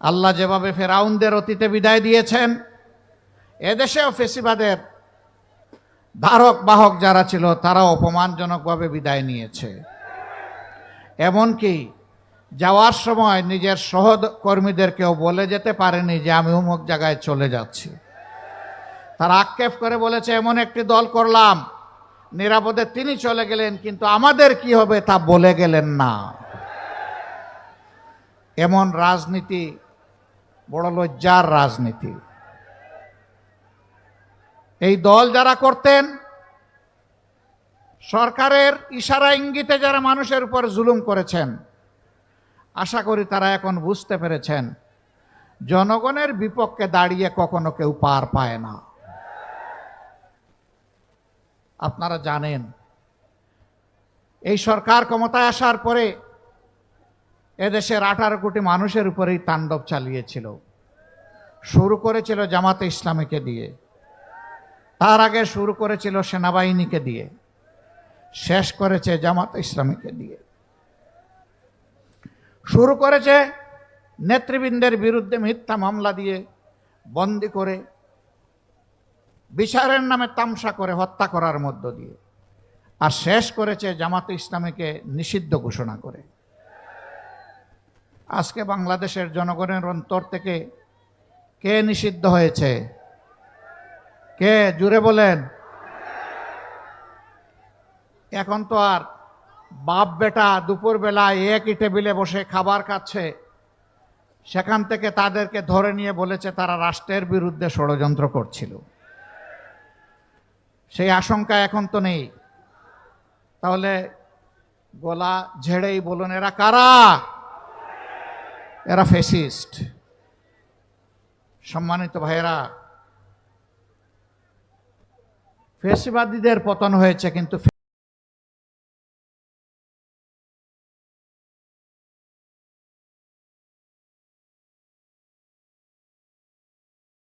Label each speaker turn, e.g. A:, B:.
A: আল্লাহ যেভাবে ফেরাউনদের অতীতে বিদায় দিয়েছেন, এদেশেও ফেসিবাদের ধারক বাহক যারা ছিল তারা অপমানজনকভাবে বিদায় নিয়েছে। এমনকি যাওয়ার সময় নিজের সহকর্মীদেরকেও বলে যেতে পারেনি যে আমি অমুক জায়গায় চলে যাচ্ছি। তারা আক্ষেপ করে বলেছে এমন একটি দল করলাম, নিরাপদে তিনি চলে গেলেন, কিন্তু আমাদের কি হবে তা বলে গেলেন না। এমন রাজনীতি বড় লজ্জার রাজনীতি। এই দল যারা করতেন, সরকারের ইশারা ইঙ্গিতে যারা মানুষের উপর জুলুম করেছেন, আশা করি তারা এখন বুঝতে পেরেছেন জনগণের বিপক্ষে দাঁড়িয়ে কখনো কেউ পার পায় না। আপনারা জানেন এই সরকার ক্ষমতায় আসার পরে এদেশের 18 কোটি মানুষের উপরেই তাণ্ডব চালিয়েছিল। শুরু করেছিল জামাতে ইসলামীকে দিয়ে, তার আগে শুরু করেছিল সেনাবাহিনীকে দিয়ে, শেষ করেছে জামাতে ইসলামীকে দিয়ে। শুরু করেছে নেতৃবৃন্দের বিরুদ্ধে মিথ্যা মামলা দিয়ে, বন্দি করে, বিচারের নামে তামসা করে হত্যা করার মধ্য দিয়ে, আর শেষ করেছে জামাতে ইসলামীকে নিষিদ্ধ ঘোষণা করে। আজকে বাংলাদেশের জনগণের অন্তর থেকে কে নিষিদ্ধ হয়েছে? কে? জুড়ে বলেন। এখন তো আর বাপ বেটা দুপুরবেলা একই টেবিলে বসে খাবার খাচ্ছে, সেখান থেকে তাদেরকে ধরে নিয়ে বলেছে তারা রাষ্ট্রের বিরুদ্ধে ষড়যন্ত্র করছিল। সেই আশঙ্কা এখন তো নেই। তাহলে গলা ঝেড়েই বলুন এরা কারা? এরা ফ্যাসিস্ট। সম্মানিত ভাইয়েরা, ফ্যাসিবাদীদের পতন হয়েছে, কিন্তু